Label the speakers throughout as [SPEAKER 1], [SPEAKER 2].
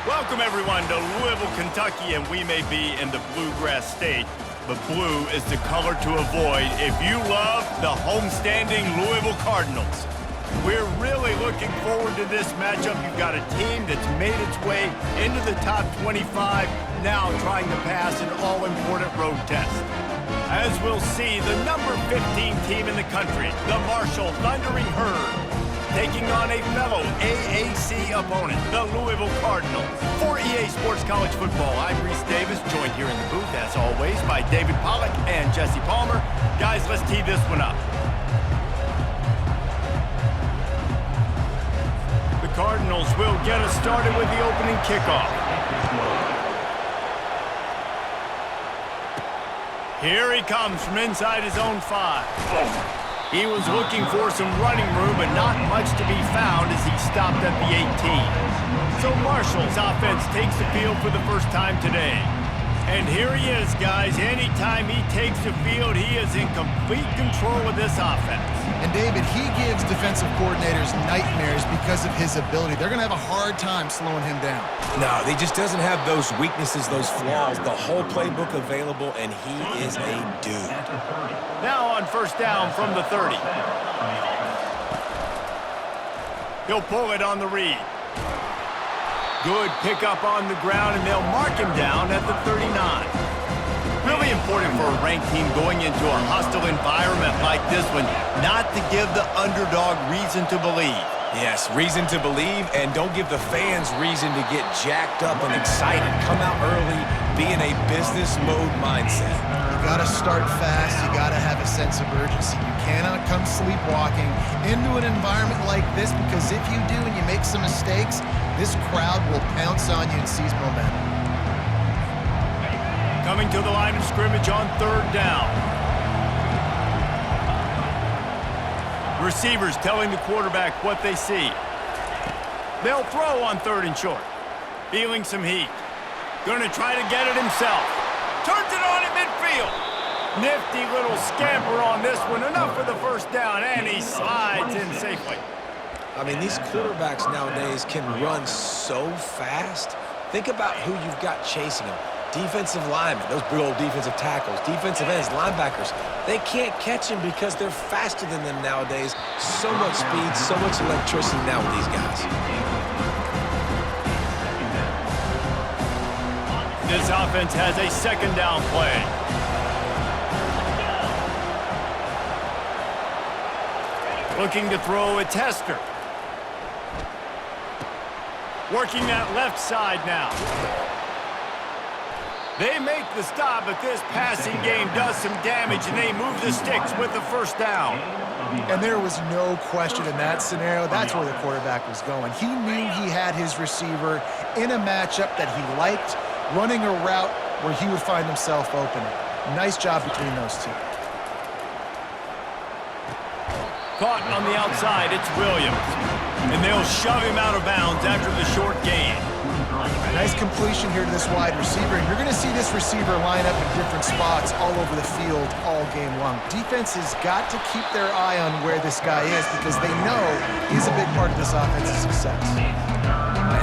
[SPEAKER 1] Welcome, everyone, to Louisville, Kentucky, and we may be in the Bluegrass State, but blue is the color to avoid if you love the homestanding Louisville Cardinals. We're really looking forward to this matchup. You've got a team that's made its way into the top 25, now trying to pass an all-important road test. As we'll see, the number 15 team in the country, the Marshall Thundering Herd, taking on a fellow AAC opponent, the Louisville Cardinals. For EA Sports College Football, I'm Reese Davis, joined here in the booth, as always, by David Pollack and Jesse Palmer. Guys, let's tee this one up. The Cardinals will get us started with the opening kickoff. Here he comes from inside his own 5. He was looking for some running room, but not much to be found as he stopped at the 18. So Marshall's offense takes the field for the first time today. And here he is, guys. Anytime he takes the field, he is in complete control of this offense.
[SPEAKER 2] And David, he gives defensive coordinators nightmares because of his ability. They're going to have a hard time slowing him down.
[SPEAKER 3] No, he just doesn't have those weaknesses, those flaws, the whole playbook available, and he is a dude.
[SPEAKER 1] Now on first down from the 30. He'll pull it on the read. Good pickup on the ground, and they'll mark him down at the 39. Really important for a ranked team going into a hostile environment like this one, not to give the underdog reason to believe.
[SPEAKER 3] Yes, reason to believe, and don't give the fans reason to get jacked up and excited. Come out early, be in a business mode mindset.
[SPEAKER 2] You got to start fast. You got to have a sense of urgency. You cannot come sleepwalking into an environment like this, because if you do and you make some mistakes, this crowd will pounce on you and seize momentum.
[SPEAKER 1] Coming to the line of scrimmage on third down. Receivers telling the quarterback what they see. They'll throw on third and short. Feeling some heat. Going to try to get it himself. Turns it on at midfield. Nifty little scamper on this one. Enough for the first down, and he slides in safely.
[SPEAKER 3] I mean, these quarterbacks nowadays can run so fast. Think about who you've got chasing them. Defensive linemen, those big old defensive tackles, defensive ends, linebackers. They can't catch them because they're faster than them nowadays. So much speed, so much electricity now with these guys.
[SPEAKER 1] This offense has a second down play. Looking to throw a tester. Working that left side now. They make the stop, but this passing game does some damage, and they move the sticks with the first down.
[SPEAKER 2] And there was no question in that scenario. That's where the quarterback was going. He knew he had his receiver in a matchup that he liked, running a route where he would find himself opening. Nice job between those two.
[SPEAKER 1] Caught on the outside, it's Williams. And they'll shove him out of bounds after the short gain.
[SPEAKER 2] Nice completion here to this wide receiver, and you're going to see this receiver line up in different spots all over the field all game long. Defense has got to keep their eye on where this guy is, because they know he's a big part of this offense's success.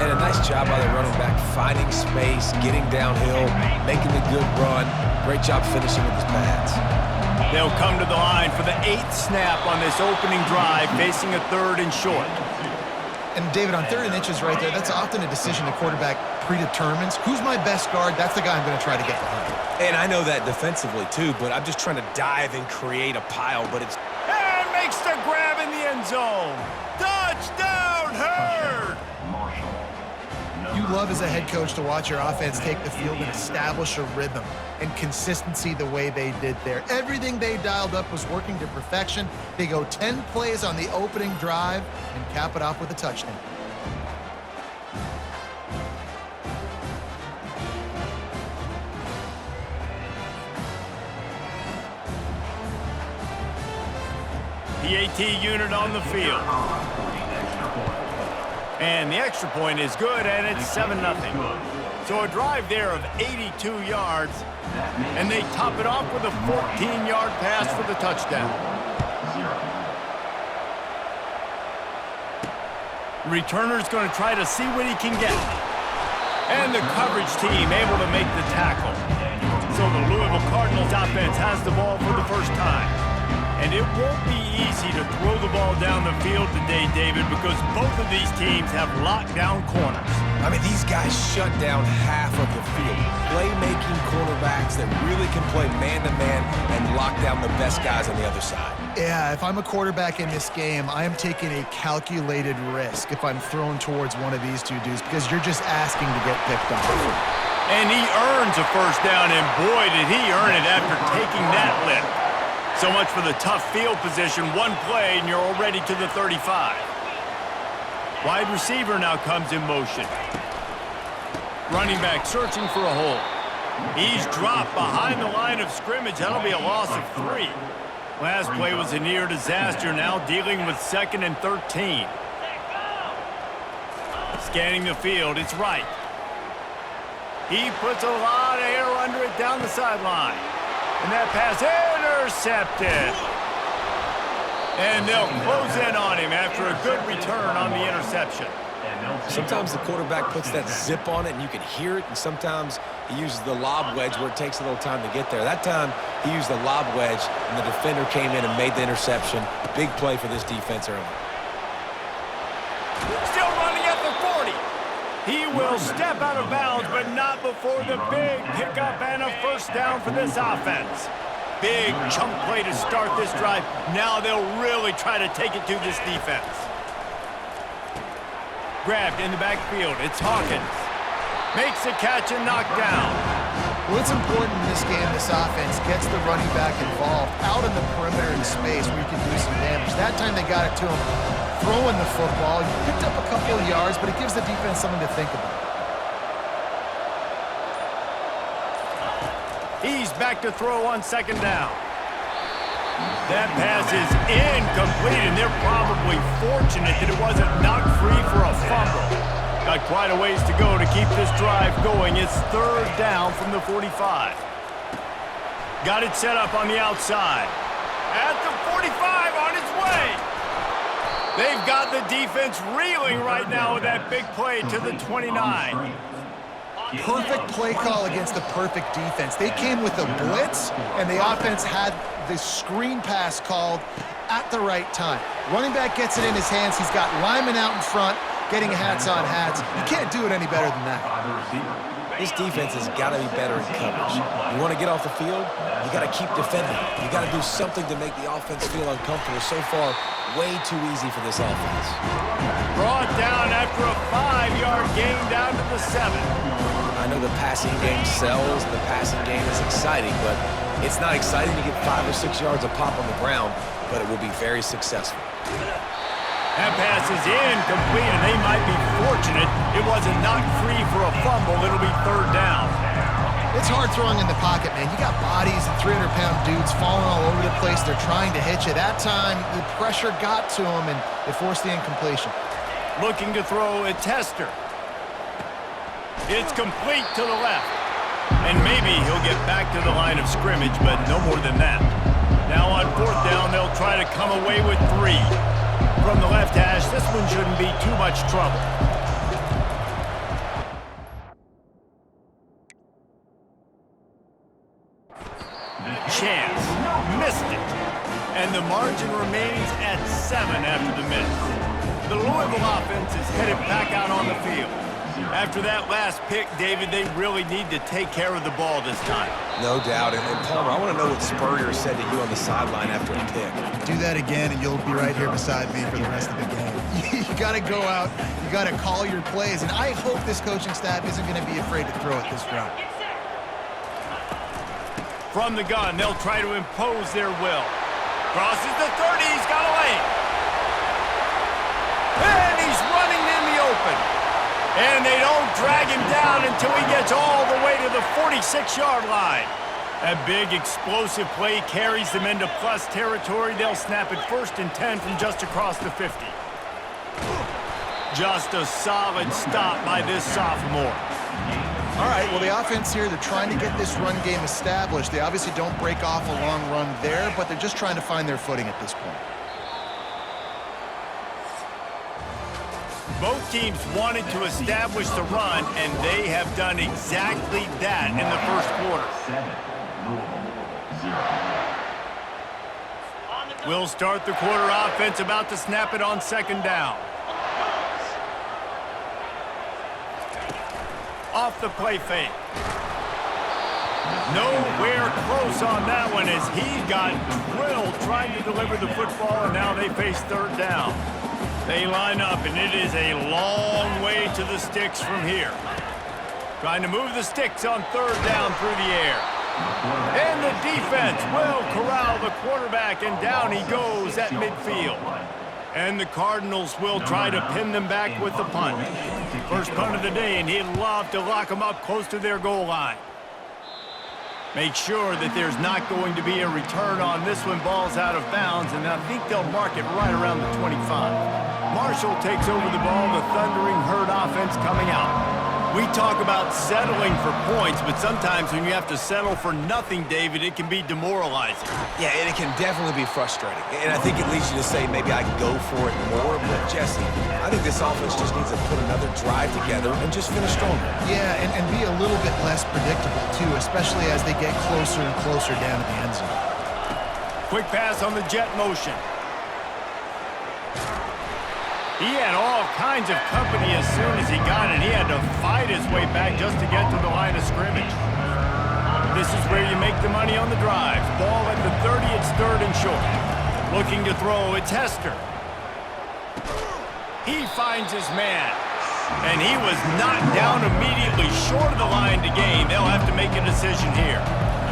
[SPEAKER 3] And a nice job by the running back, finding space, getting downhill, making a good run. Great job finishing with his pads.
[SPEAKER 1] They'll come to the line for the 8th snap on this opening drive, facing a third and short.
[SPEAKER 2] And David, on third and inches right there, that's often a decision the quarterback predetermines. Who's my best guard? That's the guy I'm going to try to get behind.
[SPEAKER 3] And I know that defensively too, but I'm just trying to dive and create a pile, but it's...
[SPEAKER 1] And makes the grab in the end zone. Touchdown, Herd!
[SPEAKER 2] You love as a head coach to watch your offense take the field and establish a rhythm and consistency the way they did there. Everything they dialed up was working to perfection. They go 10 plays on the opening drive and cap it off with a touchdown.
[SPEAKER 1] PAT unit on the field. And the extra point is good, and it's 7-0. So a drive there of 82 yards, and they top it off with a 14-yard pass for the touchdown. Returner's going to try to see what he can get. And the coverage team able to make the tackle. So the Louisville Cardinals offense has the ball for the first time. And it won't be easy to throw the ball down the field today, David, because both of these teams have lockdown corners.
[SPEAKER 3] I mean, these guys shut down half of the field. Playmaking cornerbacks that really can play man-to-man and lock down the best guys on the other side.
[SPEAKER 2] Yeah, if I'm a quarterback in this game, I am taking a calculated risk if I'm throwing towards one of these two dudes because you're just asking to get picked off.
[SPEAKER 1] And he earns a first down, and boy, did he earn it after taking that lift. So much for the tough field position. One play, and you're already to the 35. Wide receiver now comes in motion. Running back searching for a hole. He's dropped behind the line of scrimmage. That'll be a loss of 3. Last play was a near disaster, now dealing with 2nd and 13. Scanning the field, it's right. He puts a lot of air under it down the sideline. And that pass intercepted. And they'll close in on him after a good return on the interception.
[SPEAKER 3] Sometimes the quarterback puts that zip on it and you can hear it, and sometimes he uses the lob wedge where it takes a little time to get there. That time he used the lob wedge and the defender came in and made the interception. Big play for this defense early.
[SPEAKER 1] Still running at the 40. He will step out of bounds, but not before the big pickup and a first down for this offense. Big chunk play to start this drive. Now they'll really try to take it to this defense. Grabbed in the backfield. It's Hawkins. Makes the catch and knocked down.
[SPEAKER 2] Well, it's important in this game, this offense gets the running back involved out in the perimeter in space where you can do some damage. That time they got it to him throwing the football. He picked up a couple of yards, but it gives the defense something to think about.
[SPEAKER 1] He's back to throw on 2nd down. That pass is incomplete, and they're probably fortunate that it wasn't knocked free for a fumble. Got quite a ways to go to keep this drive going. It's 3rd down from the 45. Got it set up on the outside. At the 45, on its way. They've got the defense reeling right now with that big play to the 29.
[SPEAKER 2] Perfect play call against the perfect defense. They came with a blitz, and the offense had the screen pass called at the right time. Running back gets it in his hands. He's got linemen out in front, getting hats on hats. You can't do it any better than that.
[SPEAKER 3] This defense has got to be better in coverage. You want to get off the field, you got to keep defending. You got to do something to make the offense feel uncomfortable. So far, way too easy for this offense.
[SPEAKER 1] Brought down after a 5-yard gain down to the 7.
[SPEAKER 3] I know the passing game sells, the passing game is exciting, but it's not exciting to get 5 or 6 yards of pop on the ground, but it will be very successful.
[SPEAKER 1] That pass is incomplete, and they might be fortunate it wasn't knocked free for a fumble. It'll be 3rd down.
[SPEAKER 2] It's hard throwing in the pocket, man. You got bodies and 300-pound dudes falling all over the place. They're trying to hit you. That time, the pressure got to them, and it forced the incompletion.
[SPEAKER 1] Looking to throw a tester. It's complete to the left. And maybe he'll get back to the line of scrimmage, but no more than that. Now on 4th down, they'll try to come away with 3. From the left hash, this one shouldn't be too much trouble. Chance. Missed it. And the margin remains at 7 after the miss. The Louisville offense is headed back out on the field. After that last pick, David, they really need to take care of the ball this time.
[SPEAKER 3] No doubt. And Palmer, I want to know what Spurrier said to you on the sideline after a pick.
[SPEAKER 2] Do that again, and you'll be right here beside me for the rest of the game. You got to go out. You got to call your plays. And I hope this coaching staff isn't going to be afraid to throw it this route.
[SPEAKER 1] From the gun, they'll try to impose their will. Crosses the 30. He's got a lane. And he's running in the open. And they don't drag him down until he gets all the way to the 46-yard line. That big explosive play carries them into plus territory. They'll snap it 1st and 10 from just across the 50. Just a solid stop by this sophomore.
[SPEAKER 2] All right, well, the offense here, they're trying to get this run game established. They obviously don't break off a long run there, but they're just trying to find their footing at this point.
[SPEAKER 1] Both teams wanted to establish the run, and they have done exactly that in the first quarter. 7, We'll start the quarter offense, about to snap it on second down. Off the play fake. Nowhere close on that one as he got drilled trying to deliver the football, and now they face third down. They line up, and it is a long way to the sticks from here. Trying to move the sticks on third down through the air. And the defense will corral the quarterback, and down he goes at midfield. And the Cardinals will try to pin them back with the punt. First punt of the day, and he'd love to lock them up close to their goal line. Make sure that there's not going to be a return on this one. Ball's out of bounds, and I think they'll mark it right around the 25. Marshall takes over the ball, the Thundering Herd offense coming out. We talk about settling for points, but sometimes when you have to settle for nothing, David, it can be demoralizing.
[SPEAKER 3] Yeah, and it can definitely be frustrating. And I think it leads you to say maybe I can go for it more. But, Jesse, I think this offense just needs to put another drive together and just finish stronger.
[SPEAKER 2] Yeah, and be a little bit less predictable, too, especially as they get closer and closer down to the end zone.
[SPEAKER 1] Quick pass on the jet motion. He had all kinds of company as soon as he got it. He had to fight his way back just to get to the line of scrimmage. This is where you make the money on the drives. Ball at the 30, it's third and short. Looking to throw, it's Hester. He finds his man. And he was knocked down immediately short of the line to gain. They'll have to make a decision here.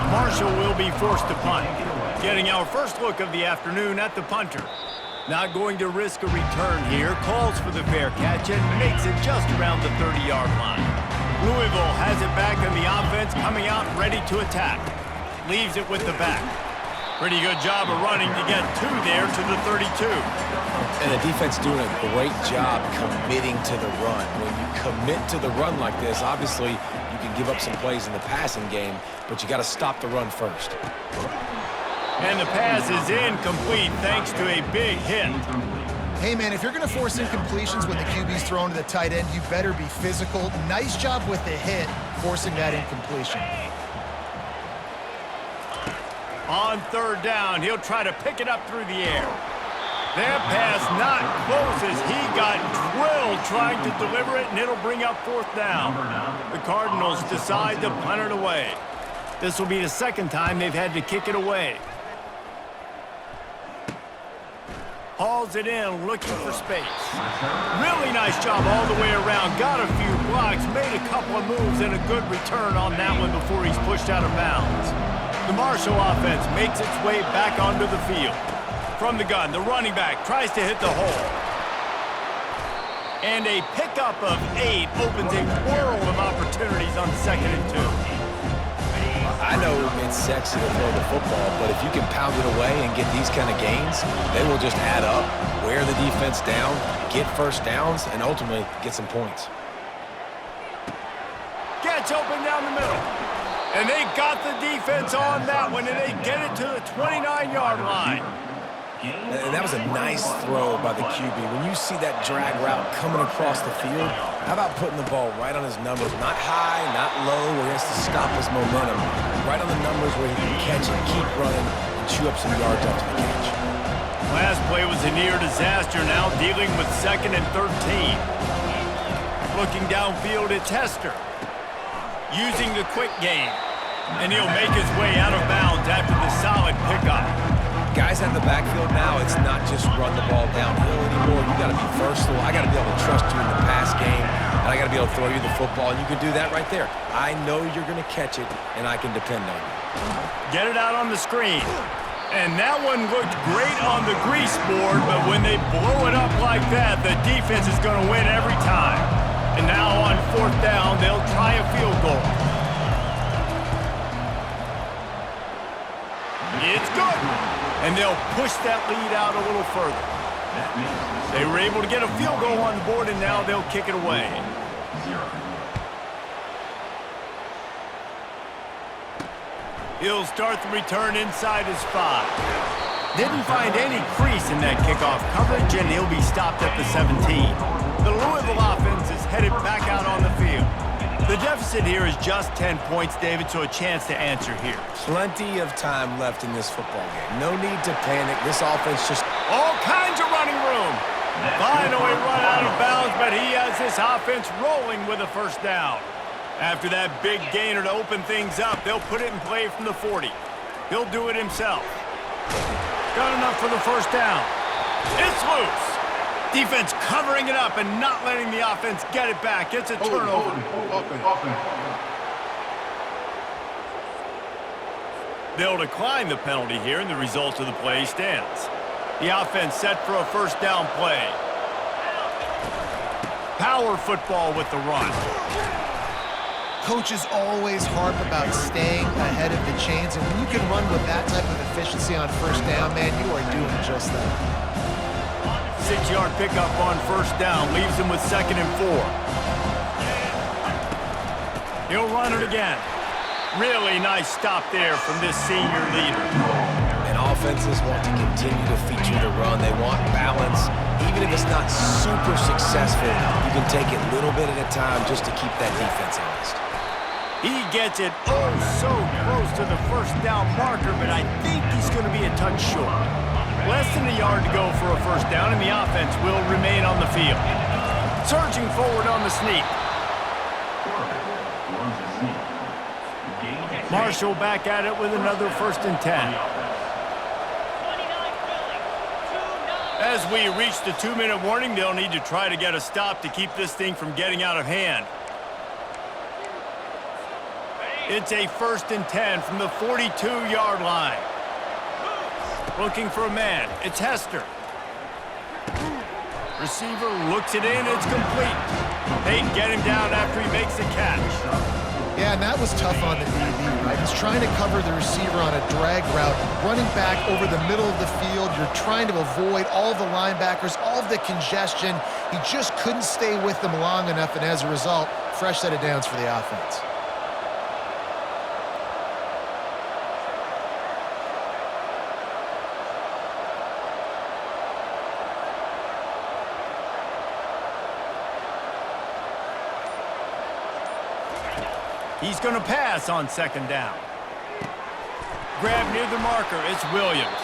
[SPEAKER 1] Marshall will be forced to punt. Getting our first look of the afternoon at the punter. Not going to risk a return here. Calls for the fair catch and makes it just around the 30-yard line. Louisville has it back on the offense, coming out ready to attack. Leaves it with the back. Pretty good job of running to get two there to the 32.
[SPEAKER 3] And the defense doing a great job committing to the run. When you commit to the run like this, obviously you can give up some plays in the passing game, but you got to stop the run first.
[SPEAKER 1] And the pass is incomplete thanks to a big hit.
[SPEAKER 2] Hey, man, if you're going to force incompletions when the QB's thrown to the tight end, you better be physical. Nice job with the hit, forcing that incompletion.
[SPEAKER 1] On third down, he'll try to pick it up through the air. That pass not close as he got drilled trying to deliver it, and it'll bring up fourth down. The Cardinals decide to punt it away. This will be the second time they've had to kick it away. Hauls it in, looking for space. Really nice job all the way around. Got a few blocks, made a couple of moves, and a good return on that one before he's pushed out of bounds. The Marshall offense makes its way back onto the field. From the gun, the running back tries to hit the hole. And a pickup of 8 opens a world of opportunities on 2nd and 2.
[SPEAKER 3] I know it's sexy to throw the football, but if you can pound it away and get these kind of gains, they will just add up, wear the defense down, get first downs, and ultimately get some points.
[SPEAKER 1] Gets open down the middle. And they got the defense on that one, and they get it to the 29-yard line.
[SPEAKER 3] And that was a nice throw by the QB. When you see that drag route coming across the field, how about putting the ball right on his numbers? Not high, not low, where he has to stop his momentum. Right on the numbers where he can catch it, keep running, and chew up some yards after the catch.
[SPEAKER 1] Last play was a near disaster, now dealing with 2nd and 13. Looking downfield, it's Hester. Using the quick game. And he'll make his way out of bounds after the solid pickup.
[SPEAKER 3] Guys out of the backfield now, it's not just run the ball downhill anymore. You got to be versatile. I got to be able to trust you in the pass game, and I got to be able to throw you the football, and you can do that right there. I know you're going to catch it, and I can depend on you.
[SPEAKER 1] Get it out on the screen. And that one looked great on the grease board, but when they blow it up like that, the defense is going to win every time. And now on fourth down, they'll try a field goal. It's good. And they'll push that lead out a little further. They were able to get a field goal on the board, and now they'll kick it away. He'll start the return inside his 5. Didn't find any crease in that kickoff coverage, and he'll be stopped at the 17. the Louisville offense is headed back out on the field. The deficit here is just 10 points, David, so a chance to answer here.
[SPEAKER 3] Plenty of time left in this football game. No need to panic. This offense just...
[SPEAKER 1] All kinds of running room. Finally run out of bounds, but he has this offense rolling with a first down. After that big gainer to open things up, they'll put it in play from the 40. He'll do it himself. Got enough for the first down. It's loose. Defense covering it up and not letting the offense get it back. It's a turnover. They'll decline the penalty here, and the result of the play stands. The offense set for a first down play. Power football with the run.
[SPEAKER 2] Coaches always harp about staying ahead of the chains, and when you can run with that type of efficiency on first down, man, you are doing just that.
[SPEAKER 1] 6-yard pickup on first down leaves him with 2nd and 4. He'll run it again. Really nice stop there from this senior leader.
[SPEAKER 3] And offenses want to continue to feature the run. They want balance. Even if it's not super successful, you can take it little bit at a time just to keep that defense honest.
[SPEAKER 1] He gets it oh so close to the first down marker, but I think he's going to be a touch short. Less than a yard to go for a first down, and the offense will remain on the field. Surging forward on the sneak. Marshall back at it with another 1st and 10. As we reach the 2-minute warning, they'll need to try to get a stop to keep this thing from getting out of hand. It's a 1st and 10 from the 42-yard line. Looking for a man. It's Hester. Receiver looks it in. It's complete. They get him down after he makes the catch.
[SPEAKER 2] Yeah, and that was tough on the DB, right? He's trying to cover the receiver on a drag route, running back over the middle of the field. You're trying to avoid all the linebackers, all of the congestion. He just couldn't stay with them long enough, and as a result, fresh set of downs for the offense.
[SPEAKER 1] He's going to pass on 2nd down. Grab near the marker. It's Williams.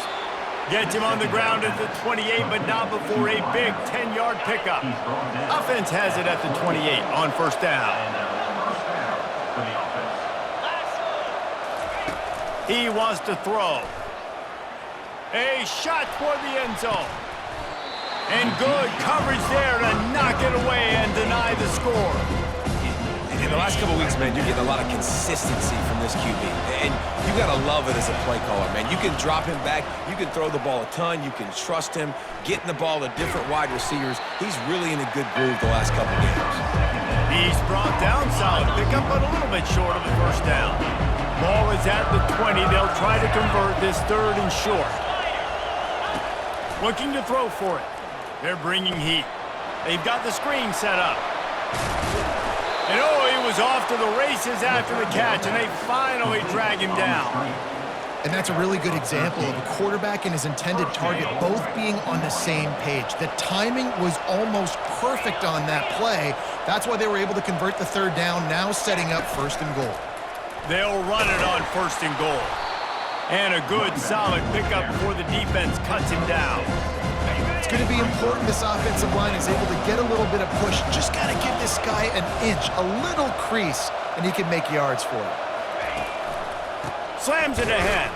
[SPEAKER 1] Gets him on the ground at the 28, but not before a big 10-yard pickup. Offense has it at the 28 on first down. He wants to throw. A shot toward the end zone. And good coverage there to knock it away and deny the score.
[SPEAKER 3] In the last couple weeks, man, you're getting a lot of consistency from this QB. And you got to love it as a play caller, man. You can drop him back. You can throw the ball a ton. You can trust him, getting the ball to different wide receivers. He's really in a good groove the last couple games.
[SPEAKER 1] He's brought down, solid pickup, but a little bit short of the first down. Ball is at the 20. They'll try to convert this 3rd and short. Looking to throw for it. They're bringing heat. They've got the screen set up. And oh, he was off to the races after the catch, and they finally drag him down.
[SPEAKER 2] And that's a really good example of a quarterback and his intended target both being on the same page. The timing was almost perfect on that play. That's why they were able to convert the 3rd down, now setting up 1st and goal.
[SPEAKER 1] They'll run it on 1st and goal. And a good, solid pickup before the defense cuts him down.
[SPEAKER 2] It's going to be important this offensive line is able to get a little bit of push. Just got to give this guy an inch, a little crease, and he can make yards for it.
[SPEAKER 1] Slams it ahead.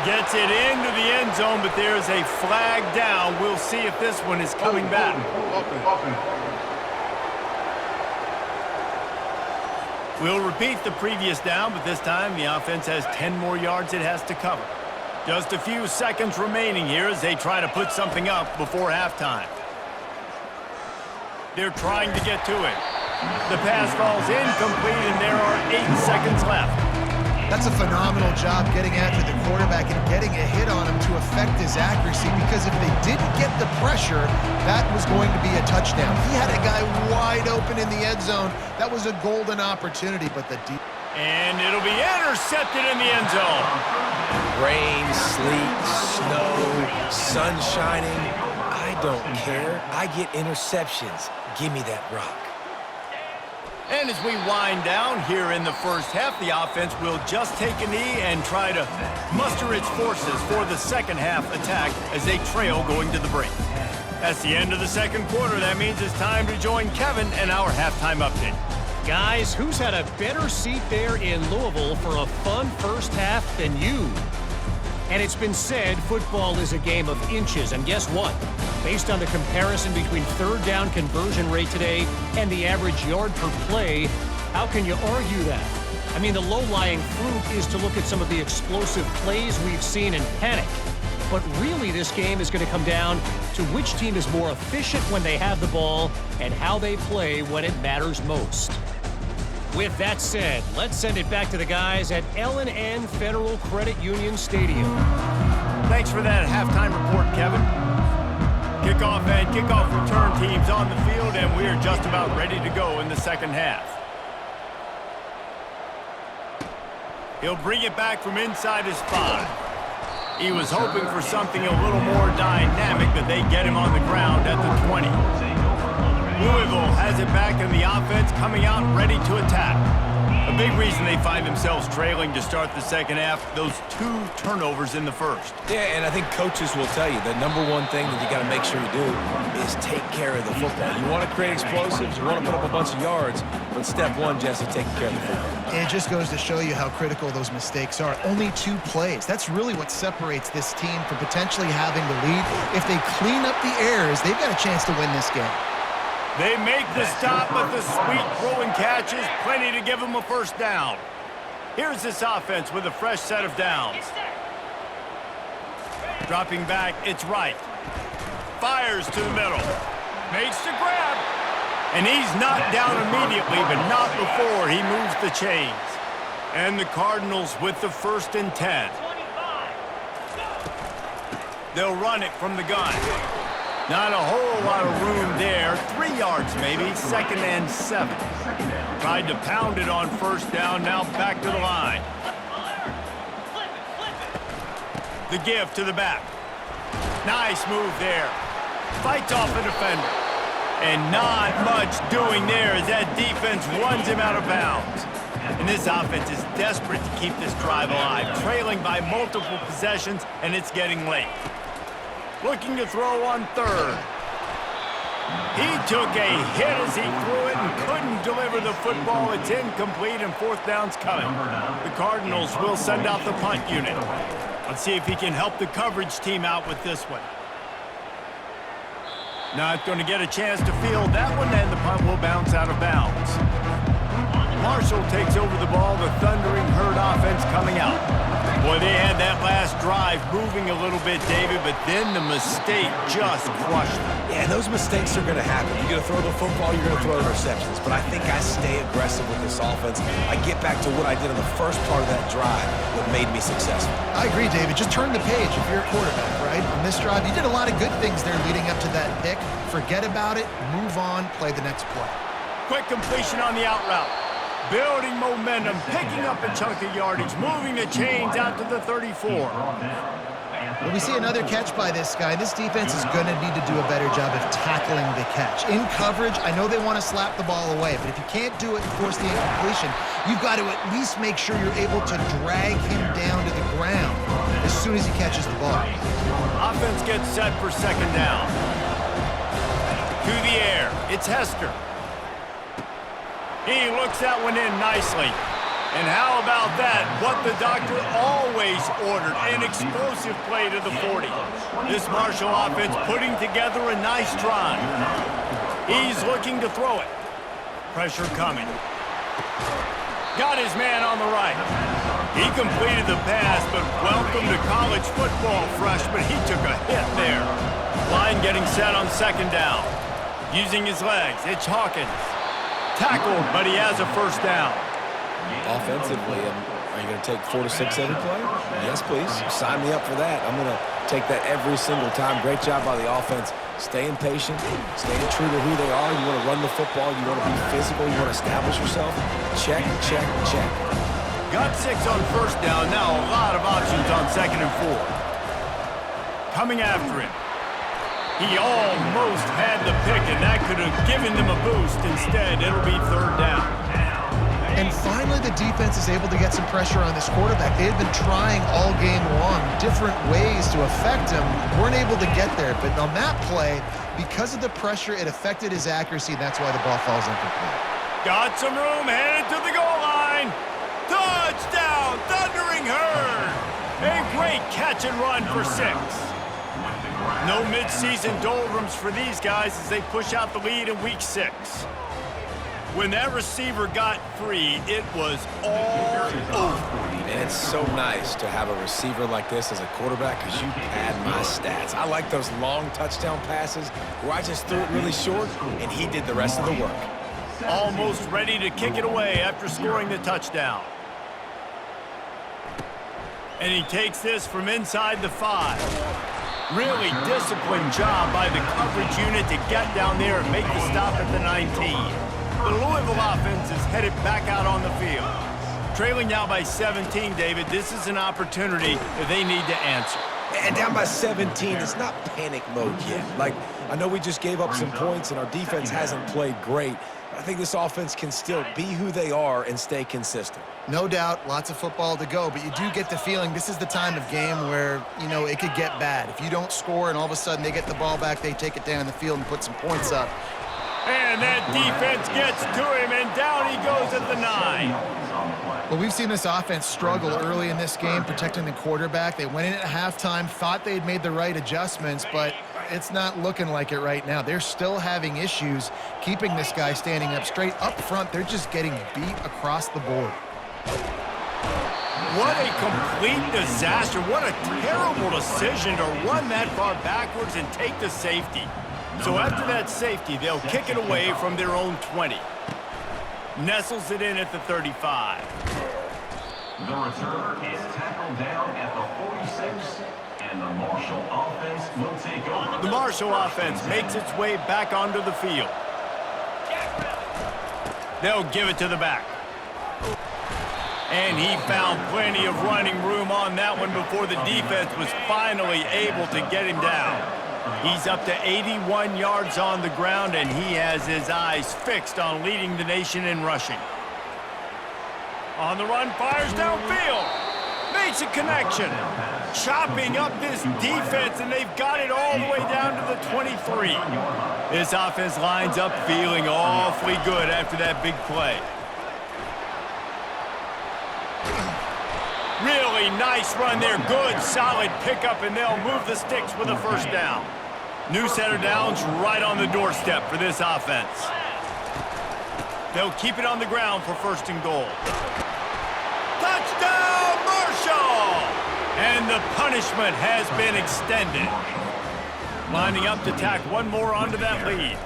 [SPEAKER 1] Gets it into the end zone, but there's a flag down. We'll see if this one is coming back. We'll repeat the previous down, but this time the offense has 10 more yards it has to cover. Just a few seconds remaining here as they try to put something up before halftime. They're trying to get to it. The pass falls incomplete, and there are 8 seconds left.
[SPEAKER 2] That's a phenomenal job getting after the quarterback and getting a hit on him to affect his accuracy, because if they didn't get the pressure, that was going to be a touchdown. He had a guy wide open in the end zone. That was a golden opportunity, but the deep...
[SPEAKER 1] And it'll be intercepted in the end zone.
[SPEAKER 3] Rain, sleet, snow, sun shining. I don't care. I get interceptions. Give me that rock.
[SPEAKER 1] And as we wind down here in the first half, the offense will just take a knee and try to muster its forces for the second half attack as they trail going to the break. That's the end of the second quarter. That means it's time to join Kevin and our halftime update.
[SPEAKER 4] Guys, who's had a better seat there in Louisville for a fun first half than you? And it's been said football is a game of inches, and guess what? Based on the comparison between third down conversion rate today and the average yard per play, how can you argue that? I mean, the low-lying fruit is to look at some of the explosive plays we've seen and panic. But really, this game is going to come down to which team is more efficient when they have the ball and how they play when it matters most. With that said, let's send it back to the guys at L&N Federal Credit Union Stadium.
[SPEAKER 1] Thanks for that halftime report, Kevin. Kickoff and kickoff return teams on the field, and we are just about ready to go in the second half. He'll bring it back from inside his 5. He was hoping for something a little more dynamic, but they get him on the ground at the 20. Louisville has it back in the offense, coming out ready to attack. A big reason they find themselves trailing to start the second half, those 2 turnovers in the first.
[SPEAKER 3] Yeah, and I think coaches will tell you the number one thing that you got to make sure you do is take care of the football. You want to create explosives, you want to put up a bunch of yards, but step one, Jesse, taking care of the football.
[SPEAKER 2] It just goes to show you how critical those mistakes are. Only 2 plays. That's really what separates this team from potentially having the lead. If they clean up the errors, they've got a chance to win this game.
[SPEAKER 1] They make the stop, but the sweet throwing catch is plenty to give them a first down. Here's this offense with a fresh set of downs. Dropping back, it's right. Fires to the middle. Makes the grab. And he's knocked down immediately, but not before he moves the chains. And the Cardinals with the 1st and 10. They'll run it from the gun. Not a whole lot of room there. 3 yards maybe, 2nd and 7. Tried to pound it on first down, now back to the line. The give to the back. Nice move there. Fights off a defender. And not much doing there as that defense runs him out of bounds. And this offense is desperate to keep this drive alive, trailing by multiple possessions, and it's getting late. Looking to throw on 3rd. He took a hit as he threw it and couldn't deliver the football. It's incomplete and 4th down's coming. The Cardinals will send out the punt unit. Let's see if he can help the coverage team out with this one. Not going to get a chance to field that one, and the punt will bounce out of bounds. Marshall takes over the ball, the Thundering Herd offense coming out. Boy, they had that last drive moving a little bit, David, but then the mistake just crushed them.
[SPEAKER 3] Yeah, those mistakes are going to happen. You're going to throw the football, you're going to throw interceptions. But I think I stay aggressive with this offense. I get back to what I did in the first part of that drive that made me successful.
[SPEAKER 2] I agree, David. Just turn the page if you're a quarterback, right? On this drive, you did a lot of good things there leading up to that pick. Forget about it, move on, play the next play.
[SPEAKER 1] Quick completion on the out route. Building momentum, picking up a chunk of yardage, moving the chains out to the 34.
[SPEAKER 2] Well, we see another catch by this guy. This defense is going to need to do a better job of tackling the catch. In coverage, I know they want to slap the ball away, but if you can't do it and force the incompletion, you've got to at least make sure you're able to drag him down to the ground as soon as he catches the ball.
[SPEAKER 1] Offense gets set for 2nd down. To the air, it's Hester. He looks that one in nicely. And how about that? What the doctor always ordered, an explosive play to the 40. This Marshall offense putting together a nice drive. He's looking to throw it. Pressure coming. Got his man on the right. He completed the pass, but welcome to college football, freshman. He took a hit there. Line getting set on 2nd down. Using his legs, it's Hawkins. Tackled, but he has a first down.
[SPEAKER 3] Offensively, are you going to take 4 to 6 every play? Yes, please. Sign me up for that. I'm going to take that every single time. Great job by the offense. Staying patient, staying true to who they are. You want to run the football. You want to be physical. You want to establish yourself. Check, check, check.
[SPEAKER 1] Got 6 on first down. Now a lot of options on 2nd and 4. Coming after him. He almost had the pick, and that could have given them a boost. Instead, it'll be third down.
[SPEAKER 2] And finally, the defense is able to get some pressure on this quarterback. They had been trying all game long different ways to affect him. Weren't able to get there. But on that play, because of the pressure, it affected his accuracy. That's why the ball falls incomplete.
[SPEAKER 1] Got some room, headed to the goal line. Touchdown, Thundering Herd. A great catch and run for 6. No midseason doldrums for these guys as they push out the lead in week 6. When that receiver got free, it was all over.
[SPEAKER 3] And it's so nice to have a receiver like this as a quarterback because you pad my stats. I like those long touchdown passes where I just threw it really short and he did the rest of the work.
[SPEAKER 1] Almost ready to kick it away after scoring the touchdown. And he takes this from inside the 5. Really disciplined job by the coverage unit to get down there and make the stop at the 19. The Louisville offense is headed back out on the field. Trailing now by 17, David, this is an opportunity that they need to answer.
[SPEAKER 3] And down by 17, it's not panic mode yet. Like, I know we just gave up some points and our defense hasn't played great. But I think this offense can still be who they are and stay consistent.
[SPEAKER 2] No doubt, lots of football to go, but you do get the feeling this is the time of game where, you know, it could get bad. If you don't score and all of a sudden they get the ball back, they take it down the field and put some points up.
[SPEAKER 1] And that defense gets to him, and down he goes at the 9.
[SPEAKER 2] Well, we've seen this offense struggle early in this game, protecting the quarterback. They went in at halftime, thought they'd made the right adjustments, but it's not looking like it right now. They're still having issues keeping this guy standing up straight. Up front, they're just getting beat across the board.
[SPEAKER 1] What a complete disaster. What a terrible decision to run that far backwards and take the safety. So after that safety, they'll kick it away from their own 20. Nestles it in at the 35.
[SPEAKER 5] The returner is tackled down at the 46, and the Marshall offense will take over.
[SPEAKER 1] The Marshall offense makes its way back onto the field. They'll give it to the back. And he found plenty of running room on that one before the defense was finally able to get him down. He's up to 81 yards on the ground, and he has his eyes fixed on leading the nation in rushing. On the run, fires downfield. Makes a connection. Chopping up this defense, and they've got it all the way down to the 23. This offense lines up feeling awfully good after that big play. Really nice run there. Good, solid pickup, and they'll move the sticks with a first down. New set of downs right on the doorstep for this offense. They'll keep it on the ground for first and goal. Touchdown, Marshall! And the punishment has been extended. Lining up to tack one more onto that lead.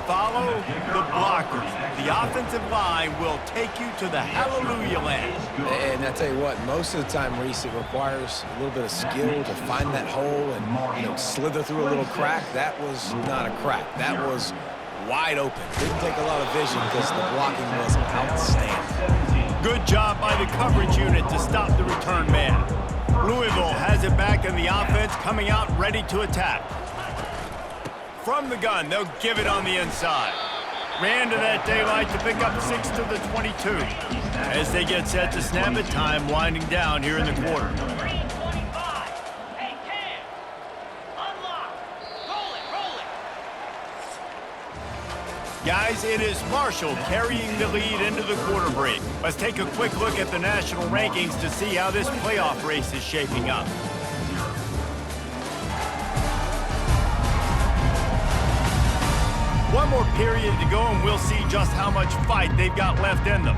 [SPEAKER 1] Follow the blockers. The offensive line will take you to the hallelujah land.
[SPEAKER 3] And I tell you what, most of the time, Reese, it requires a little bit of skill to find that hole and, you know, slither through a little crack. That was not a crack. That was wide open. Didn't take a lot of vision because the blocking was outstanding.
[SPEAKER 1] Good job by the coverage unit to stop the return man. Louisville has it back in the offense, coming out ready to attack. From the gun, they'll give it on the inside. Ran to that daylight to pick up 6 to the 22. As they get set to snap it, time winding down here in the quarter. Guys, it is Marshall carrying the lead into the quarter break. Let's take a quick look at the national rankings to see how this playoff race is shaping up. One more period to go, and we'll see just how much fight they've got left in them.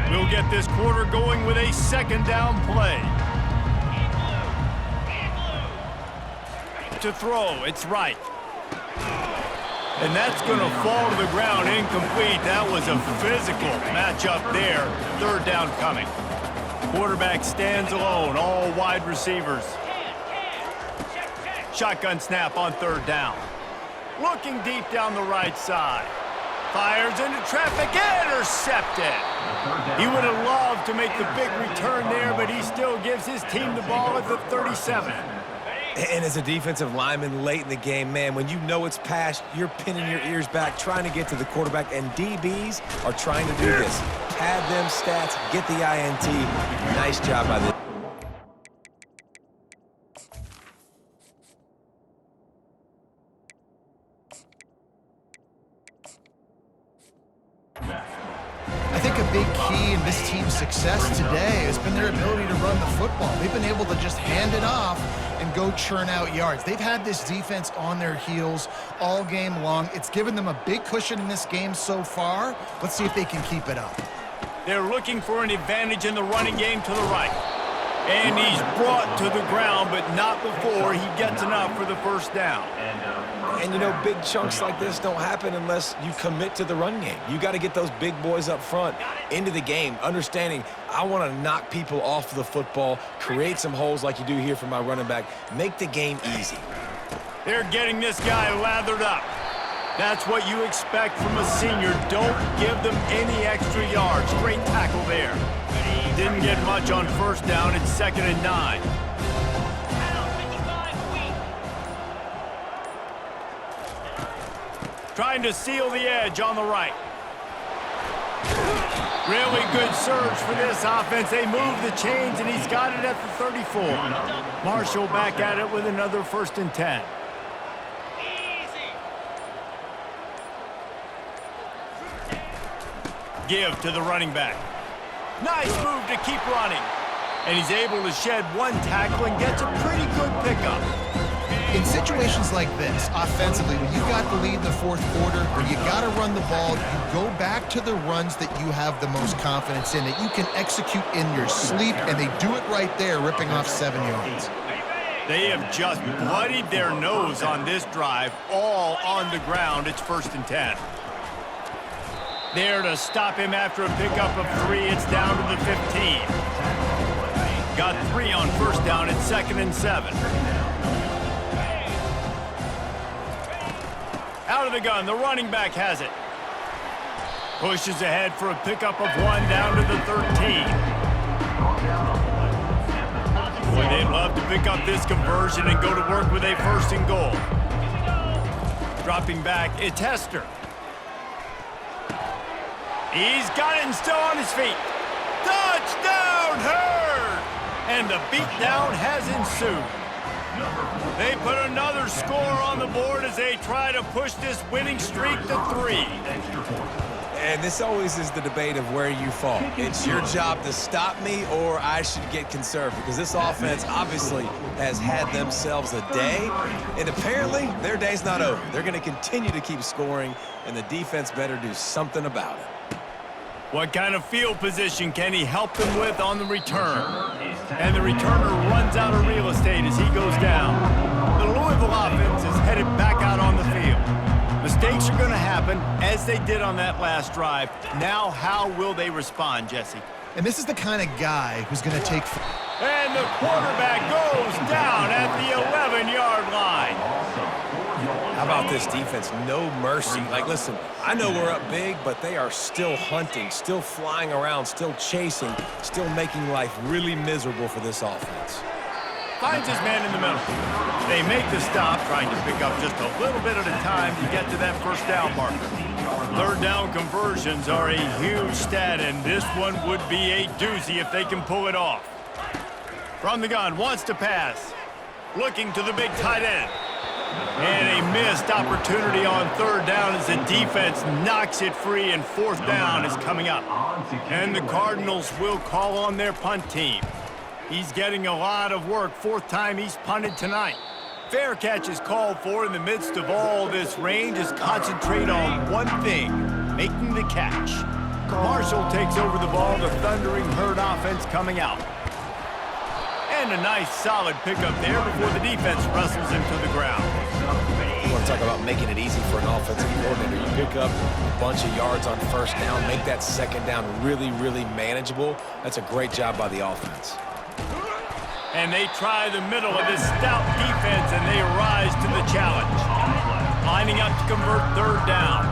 [SPEAKER 1] We'll get this quarter going with a second down play. To throw, it's right. And that's going to fall to the ground incomplete. That was a physical matchup there. Third down coming. Quarterback stands alone, all wide receivers. Shotgun snap on third down. Looking deep down the right side. Fires into traffic, intercepted. He would have loved to make the big return there, but he still gives his team the ball at the 37.
[SPEAKER 3] And as a defensive lineman late in the game, man, when you know it's past, you're pinning your ears back, trying to get to the quarterback, and DBs are trying to do this. Pad them stats, get the INT. Nice job by the...
[SPEAKER 2] I think a big key in this team's success today has been their ability to run the football. They've been able to just hand it off and go churn out yards. They've had this defense on their heels all game long. It's given them a big cushion in this game so far. Let's see if they can keep it up.
[SPEAKER 1] They're looking for an advantage in the running game to the right. And he's brought to the ground, but not before he gets enough for the first down.
[SPEAKER 3] And, you know, big chunks like this don't happen unless you commit to the run game. You got to get those big boys up front into the game, understanding I want to knock people off the football, create some holes like you do here for my running back, make the game easy.
[SPEAKER 1] They're getting this guy lathered up. That's what you expect from a senior. Don't give them any extra yards. Great tackle there. Didn't get much on first down. It's 2nd and 9. Trying to seal the edge on the right. Really good surge for this offense. They move the chains, and he's got it at the 34. Marshall back at it with another 1st and 10. Give to the running back. Nice move to keep running. And he's able to shed one tackle and gets a pretty good pickup.
[SPEAKER 2] In situations like this, offensively, when you got the lead in the 4th quarter, when you got to run the ball, you go back to the runs that you have the most confidence in, that you can execute in your sleep, and they do it right there, ripping off 7 yards.
[SPEAKER 1] They have just bloodied their nose on this drive, all on the ground. It's 1st and 10. There to stop him after a pickup of 3. It's down to the 15. Got 3 on first down. It's 2nd and 7. Out of the gun, the running back has it. Pushes ahead for a pickup of 1 down to the 13. Boy, they'd love to pick up this conversion and go to work with a 1st and goal. Dropping back, it's Hester. He's got it and still on his feet. Touchdown, Herd! And the beatdown has ensued. They put another score on the board as they try to push this winning streak to 3.
[SPEAKER 3] And this always is the debate of where you fall. It's your job to stop me, or I should get conserved, because this offense obviously has had themselves a day, and apparently their day's not over. They're going to continue to keep scoring, and the defense better do something about it.
[SPEAKER 1] What kind of field position can he help them with on the return? And the returner runs out of real estate as he goes down. The Louisville offense is headed back out on the field. Mistakes are going to happen, as they did on that last drive. Now, how will they respond, Jesse?
[SPEAKER 2] And this is the kind of guy who's going to take...
[SPEAKER 1] And the quarterback goes down at the 11-yard line.
[SPEAKER 3] How about this defense? No mercy. Like, listen, I know we're up big, but they are still hunting, still flying around, still chasing, still making life really miserable for this offense.
[SPEAKER 1] Finds his man in the middle. They make the stop, trying to pick up just a little bit at a time to get to that 1st down marker. 3rd down conversions are a huge stat, and this one would be a doozy if they can pull it off. From the gun, wants to pass. Looking to the big tight end. And a missed opportunity on 3rd down as the defense knocks it free, and 4th down is coming up. And the Cardinals will call on their punt team. He's getting a lot of work. 4th time he's punted tonight. Fair catch is called for in the midst of all this rain. Just concentrate on one thing, making the catch. Marshall takes over the ball, the thundering Herd offense coming out. And a nice solid pickup there before the defense wrestles him to the ground.
[SPEAKER 3] You want to talk about making it easy for an offensive coordinator. You pick up a bunch of yards on first down, make that 2nd down really, really manageable. That's a great job by the offense.
[SPEAKER 1] And they try the middle of this stout defense, and they rise to the challenge. Lining up to convert 3rd down.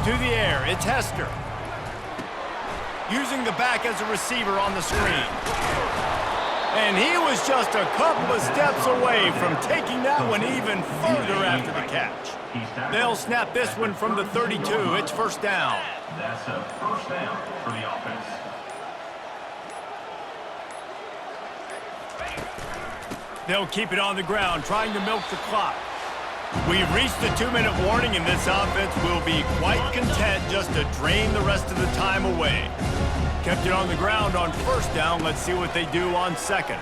[SPEAKER 1] To the air, it's Hester. Using the back as a receiver on the screen. And he was just a couple of steps away from taking that one even further after the catch. They'll snap this one from the 32. It's first down.
[SPEAKER 5] That's a first down for the offense.
[SPEAKER 1] They'll keep it on the ground, trying to milk the clock. We've reached the 2-minute warning, and this offense will be quite content just to drain the rest of the time away. Kept it on the ground on first down. Let's see what they do on second.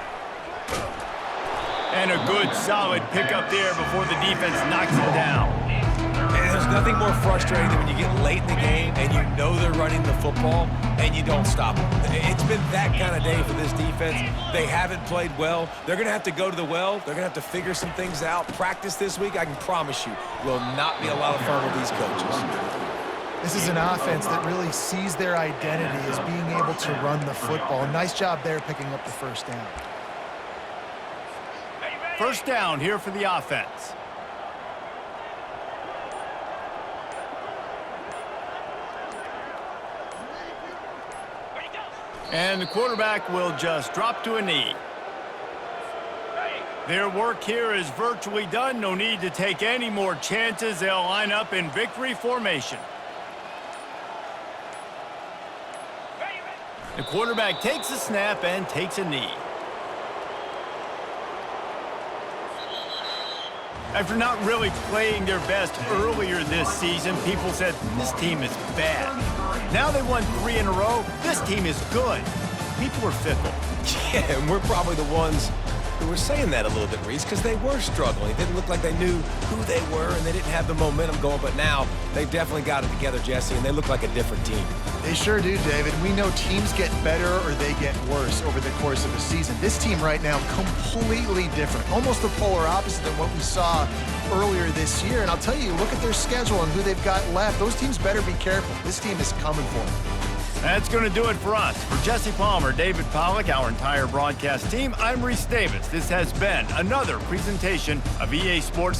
[SPEAKER 1] And a good, solid pickup there before the defense knocks it down.
[SPEAKER 3] And there's nothing more frustrating than when you get late in the game and you know they're running the football and you don't stop them. It's been that kind of day for this defense. They haven't played well. They're going to have to go to the well. They're going to have to figure some things out. Practice this week, I can promise you, will not be a lot of fun with these coaches.
[SPEAKER 2] This is an offense that really sees their identity as being able to run the football. Nice job there picking up the first down.
[SPEAKER 1] First down here for the offense. And the quarterback will just drop to a knee. Their work here is virtually done. No need to take any more chances. They'll line up in victory formation. The quarterback takes a snap and takes a knee. After not really playing their best earlier this season, people said, this team is bad. Now they won 3 in a row. This team is good. People are fickle.
[SPEAKER 3] Yeah, and we're probably the ones who were saying that a little bit, Reese, because they were struggling. It didn't look like they knew who they were, and they didn't have the momentum going. But now they've definitely got it together, Jesse, and they look like a different team.
[SPEAKER 2] They sure do, David. We know teams get better or they get worse over the course of a season. This team right now, completely different. Almost the polar opposite than what we saw earlier this year. And I'll tell you, look at their schedule and who they've got left. Those teams better be careful. This team is coming for them.
[SPEAKER 1] That's going to do it for us. For Jesse Palmer, David Pollack, our entire broadcast team, I'm Reese Davis. This has been another presentation of EA Sports